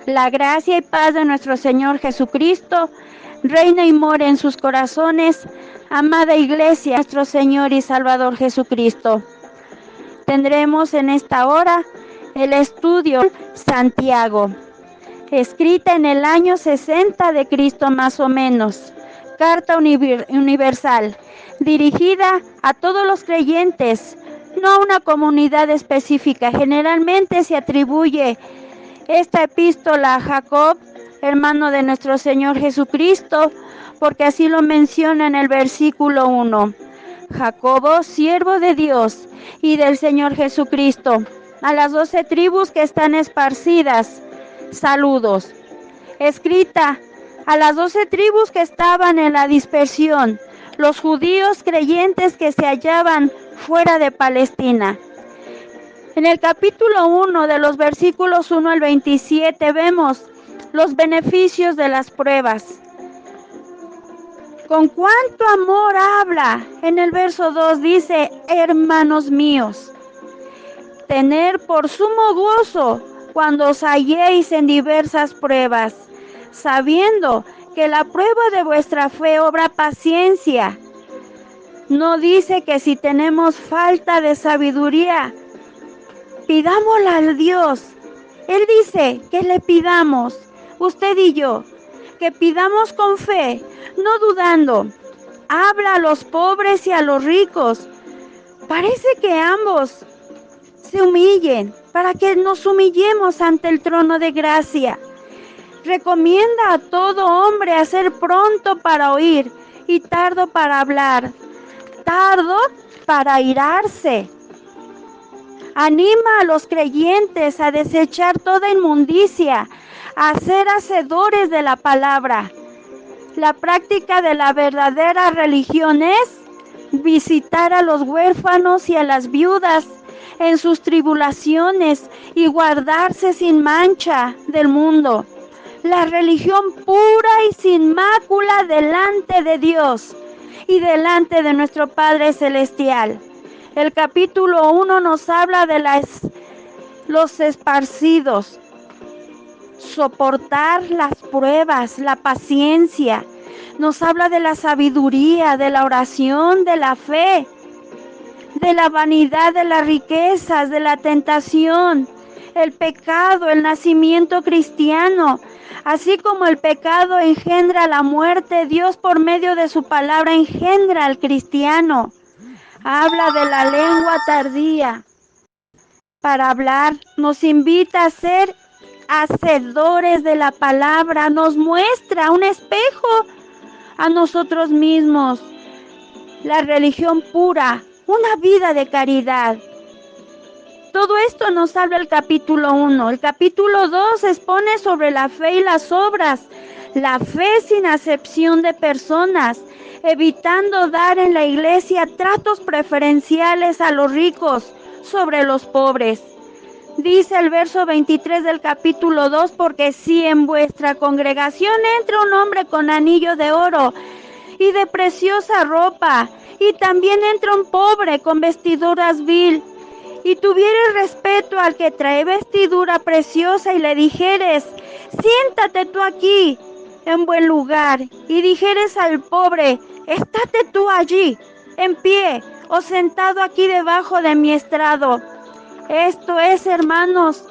La gracia y paz de nuestro Señor Jesucristo reina y mora en sus corazones, amada Iglesia, nuestro Señor y Salvador Jesucristo. Tendremos en esta hora el estudio Santiago, escrita en el año 60 de Cristo más o menos, carta universal, dirigida a todos los creyentes, no a una comunidad específica. Generalmente se atribuye esta epístola a Jacob, hermano de nuestro Señor Jesucristo, porque así lo menciona en el versículo 1. Jacobo, siervo de Dios y del Señor Jesucristo, a las 12 tribus que están esparcidas, saludos. Escrita a las 12 tribus que estaban en la dispersión, los judíos creyentes que se hallaban fuera de Palestina. En el capítulo 1, de los versículos 1 al 27, vemos los beneficios de las pruebas. Con cuánto amor habla. En el verso 2 dice, hermanos míos, tener por sumo gozo cuando os halléis en diversas pruebas, sabiendo que la prueba de vuestra fe obra paciencia. No dice que si tenemos falta de sabiduría, pidámosla al Dios. Él dice que le pidamos, usted y yo, que pidamos con fe, no dudando. Habla a los pobres y a los ricos. Parece que ambos se humillen, para que nos humillemos ante el trono de gracia. Recomienda a todo hombre a ser pronto para oír y tardo para hablar, tardo para airarse. Anima a los creyentes a desechar toda inmundicia, a ser hacedores de la palabra. La práctica de la verdadera religión es visitar a los huérfanos y a las viudas en sus tribulaciones y guardarse sin mancha del mundo. La religión pura y sin mácula delante de Dios y delante de nuestro Padre Celestial. El capítulo 1 nos habla de los esparcidos, soportar las pruebas, la paciencia. Nos habla de la sabiduría, de la oración, de la fe, de la vanidad, de las riquezas, de la tentación, el pecado, el nacimiento cristiano. Así como el pecado engendra la muerte, Dios por medio de su palabra engendra al cristiano. Habla de la lengua tardía para hablar, nos invita a ser hacedores de la palabra, nos muestra un espejo a nosotros mismos. La religión pura, una vida de caridad. Todo esto nos habla el capítulo 1. El capítulo 2 expone sobre la fe y las obras, la fe sin acepción de personas, evitando dar en la iglesia tratos preferenciales a los ricos sobre los pobres. Dice el verso 23 del capítulo 2, porque si en vuestra congregación entra un hombre con anillo de oro y de preciosa ropa, y también entra un pobre con vestiduras vil, y tuvieres respeto al que trae vestidura preciosa, y le dijeres, siéntate tú aquí en buen lugar, y dijeres al pobre, estate tú allí, en pie, o sentado aquí debajo de mi estrado. Esto es, hermanos,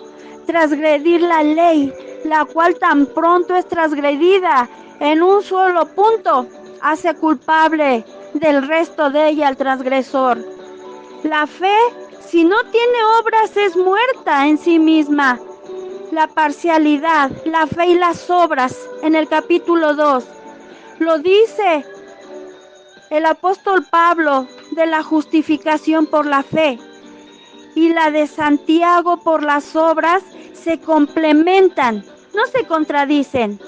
transgredir la ley, la cual tan pronto es transgredida en un solo punto, hace culpable del resto de ella al transgresor. La fe, si no tiene obras, es muerta en sí misma. La parcialidad, la fe y las obras, en el capítulo 2, lo dice el apóstol Pablo, de la justificación por la fe y la de Santiago por las obras se complementan, no se contradicen.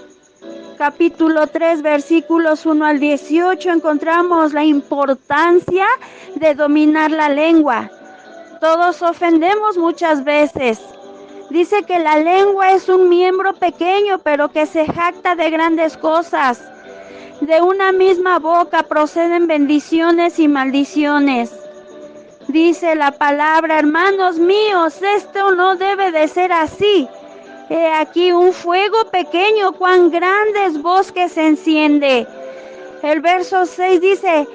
Capítulo 3, versículos 1 al 18, encontramos la importancia de dominar la lengua. Todos ofendemos muchas veces. Dice que la lengua es un miembro pequeño, pero que se jacta de grandes cosas. De una misma boca proceden bendiciones y maldiciones. Dice la palabra, hermanos míos, esto no debe de ser así. He aquí un fuego pequeño, cuán grandes bosques se enciende. El verso 6 dice,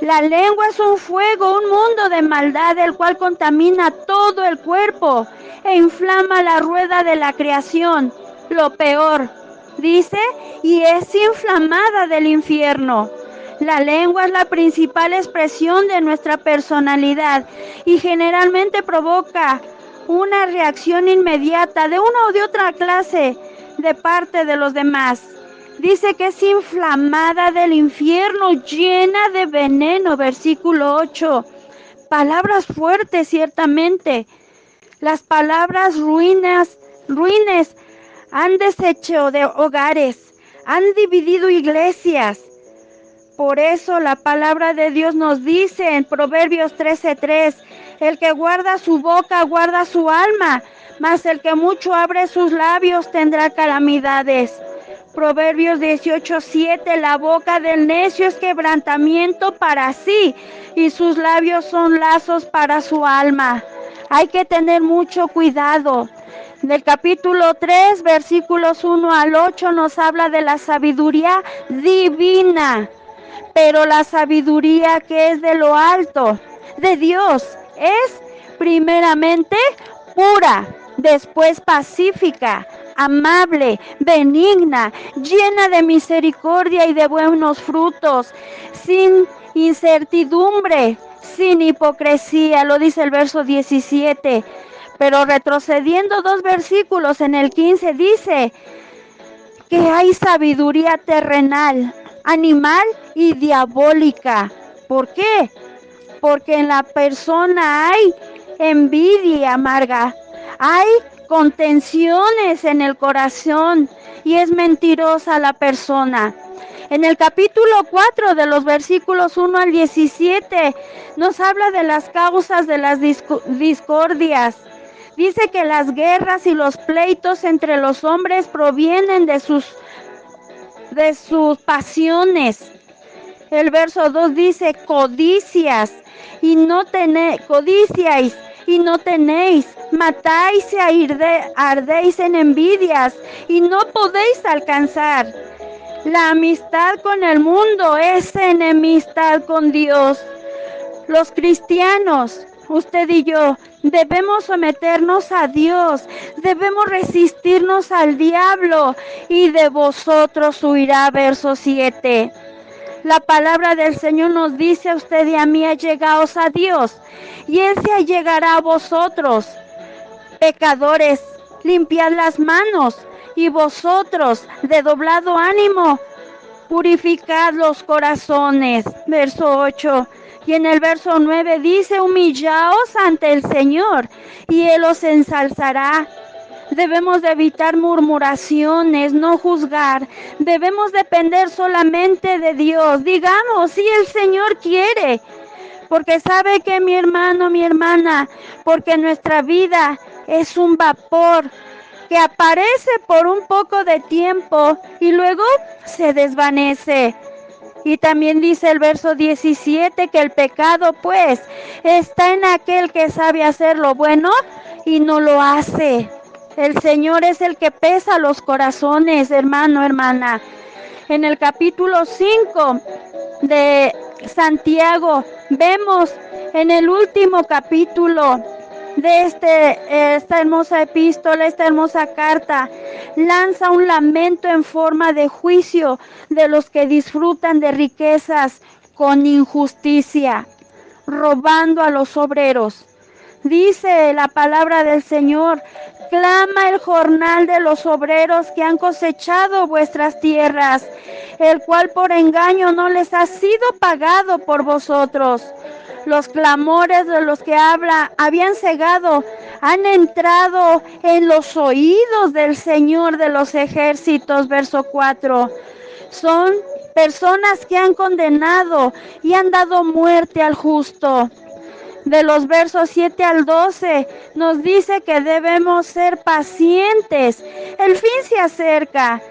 la lengua es un fuego, un mundo de maldad, el cual contamina todo el cuerpo e inflama la rueda de la creación. Lo peor, dice, y es inflamada del infierno. La lengua es la principal expresión de nuestra personalidad y generalmente provoca una reacción inmediata de una o de otra clase de parte de los demás. Dice que es inflamada del infierno, llena de veneno, versículo 8. Palabras fuertes, ciertamente. Las palabras ruines han deshecho de hogares, han dividido iglesias. Por eso la palabra de Dios nos dice en Proverbios 13:3, el que guarda su boca guarda su alma, mas el que mucho abre sus labios tendrá calamidades. Proverbios 18:7, la boca del necio es quebrantamiento para sí, y sus labios son lazos para su alma. Hay que tener mucho cuidado. Del capítulo 3, versículos 1 al 8, nos habla de la sabiduría divina. Pero la sabiduría que es de lo alto, de Dios, es primeramente pura, después pacífica, amable, benigna, llena de misericordia y de buenos frutos, sin incertidumbre, sin hipocresía, lo dice el verso 17. Pero retrocediendo 2 versículos, en el 15 dice que hay sabiduría terrenal, animal y diabólica. ¿Por qué? Porque en la persona hay envidia amarga, hay contenciones en el corazón y es mentirosa la persona. En el capítulo 4 de los versículos 1 al 17 nos habla de las causas de las discordias. Dice que las guerras y los pleitos entre los hombres provienen de sus pasiones. El verso 2 dice, codiciáis y no tenéis, matáis y ardéis en envidias y no podéis alcanzar. La amistad con el mundo es enemistad con Dios. Los cristianos, usted y yo, debemos someternos a Dios, debemos resistirnos al diablo y de vosotros huirá, verso 7. La palabra del Señor nos dice a usted y a mí, allegaos a Dios y Él se allegará a vosotros. Pecadores, limpiad las manos y vosotros, de doblado ánimo, purificad los corazones, verso 8. Y en el verso 9 dice, humillaos ante el Señor y Él os ensalzará. Debemos de evitar murmuraciones, no juzgar. Debemos depender solamente de Dios. Digamos, si el Señor quiere. Porque sabe que mi hermano, mi hermana, porque nuestra vida es un vapor que aparece por un poco de tiempo y luego se desvanece. Y también dice el verso 17 que el pecado pues está en aquel que sabe hacer lo bueno y no lo hace. El Señor es el que pesa los corazones, hermano, hermana. En el capítulo 5 de Santiago vemos en el último capítulo de esta hermosa epístola, esta hermosa carta, lanza un lamento en forma de juicio de los que disfrutan de riquezas con injusticia, robando a los obreros. Dice la palabra del Señor, clama el jornal de los obreros que han cosechado vuestras tierras, el cual por engaño no les ha sido pagado por vosotros. Los clamores de los que habían cegado han entrado en los oídos del Señor de los ejércitos, verso 4. Son personas que han condenado y han dado muerte al justo. De los versos 7 al 12 nos dice que debemos ser pacientes. El fin se acerca.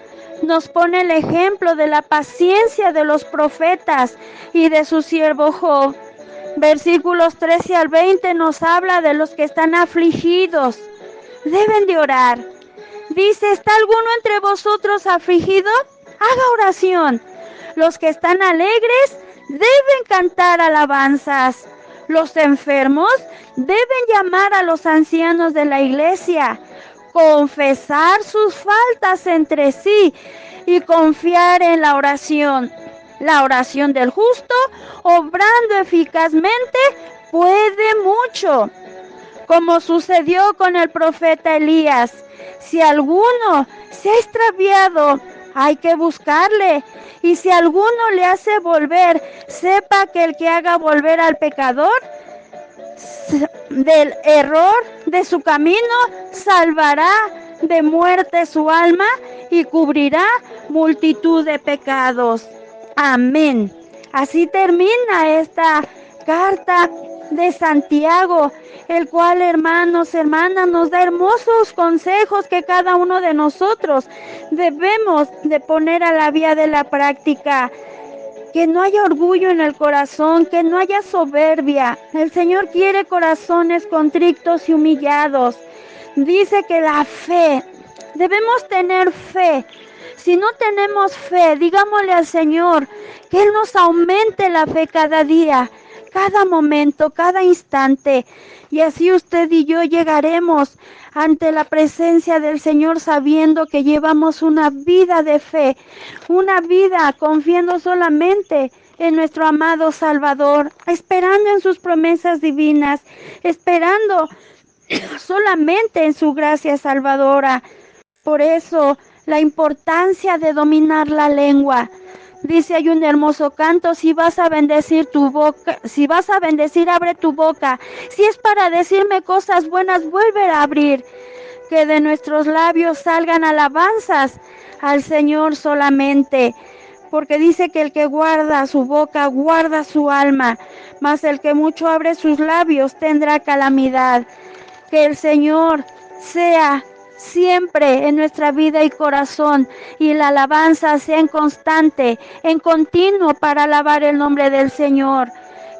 Nos pone el ejemplo de la paciencia de los profetas y de su siervo Job. Versículos 13 al 20 nos habla de los que están afligidos. Deben de orar. Dice, ¿está alguno entre vosotros afligido? Haga oración. Los que están alegres deben cantar alabanzas. Los enfermos deben llamar a los ancianos de la iglesia, confesar sus faltas entre sí y confiar en la oración. La oración del justo, obrando eficazmente, puede mucho. Como sucedió con el profeta Elías. Si alguno se ha extraviado, hay que buscarle. Y si alguno le hace volver, sepa que el que haga volver al pecador del error de su camino, salvará de muerte su alma y cubrirá multitud de pecados. Amén. Así termina esta carta de Santiago, el cual, hermanos, hermanas, nos da hermosos consejos que cada uno de nosotros debemos de poner a la vía de la práctica. Que no haya orgullo en el corazón, que no haya soberbia. El Señor quiere corazones contritos y humillados. Dice que la fe, debemos tener fe. Si no tenemos fe, digámosle al Señor que Él nos aumente la fe cada día, cada momento, cada instante. Y así usted y yo llegaremos ante la presencia del Señor sabiendo que llevamos una vida de fe, una vida confiando solamente en nuestro amado Salvador, esperando en sus promesas divinas, esperando solamente en su gracia salvadora. Por eso, la importancia de dominar la lengua. Dice, hay un hermoso canto, si vas a bendecir tu boca, si vas a bendecir, abre tu boca. Si es para decirme cosas buenas, vuelve a abrir. Que de nuestros labios salgan alabanzas al Señor solamente. Porque dice que el que guarda su boca, guarda su alma. Mas el que mucho abre sus labios, tendrá calamidad. Que el Señor sea siempre en nuestra vida y corazón, y la alabanza sea en constante, en continuo, para alabar el nombre del Señor.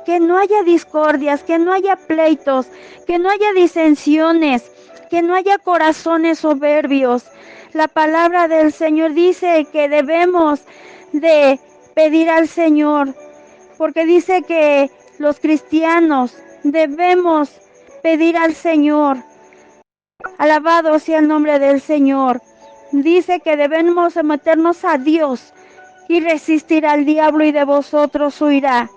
Que no haya discordias, que no haya pleitos, que no haya disensiones, que no haya corazones soberbios. La palabra del Señor dice que debemos de pedir al Señor, porque dice que los cristianos debemos pedir al Señor. Alabado sea el nombre del Señor. Dice que debemos someternos a Dios y resistir al diablo, y de vosotros huirá.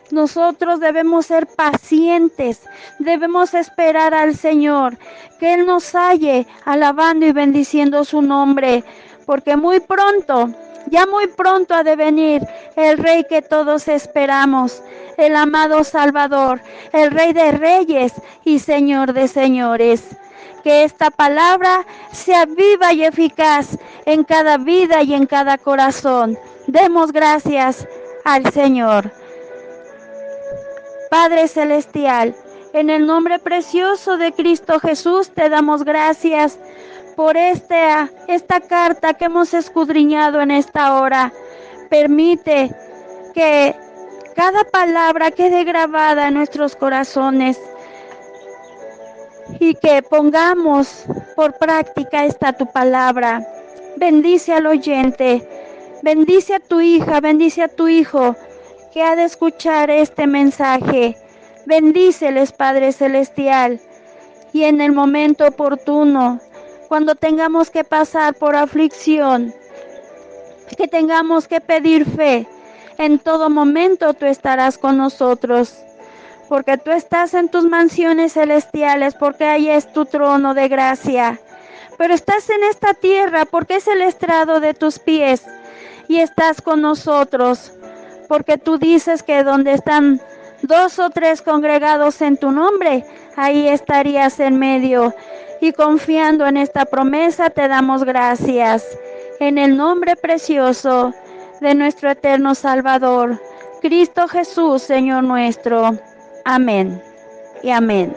Nosotros debemos ser pacientes, debemos esperar al Señor, que Él nos halle alabando y bendiciendo su nombre, porque muy pronto, ya muy pronto ha de venir el Rey que todos esperamos, el amado Salvador, el Rey de Reyes y Señor de Señores. Que esta palabra sea viva y eficaz en cada vida y en cada corazón. Demos gracias al Señor. Padre Celestial, en el nombre precioso de Cristo Jesús, te damos gracias por esta carta que hemos escudriñado en esta hora. Permite que cada palabra quede grabada en nuestros corazones, y que pongamos por práctica esta tu palabra. Bendice al oyente, bendice a tu hija, bendice a tu hijo que ha de escuchar este mensaje. Bendíceles, Padre Celestial, y en el momento oportuno, cuando tengamos que pasar por aflicción, que tengamos que pedir fe, en todo momento tú estarás con nosotros. Porque tú estás en tus mansiones celestiales, porque ahí es tu trono de gracia. Pero estás en esta tierra porque es el estrado de tus pies, y estás con nosotros, porque tú dices que donde están 2 o 3 congregados en tu nombre, ahí estarías en medio. Y confiando en esta promesa te damos gracias. En el nombre precioso de nuestro eterno Salvador, Cristo Jesús, Señor nuestro. Amén y amén.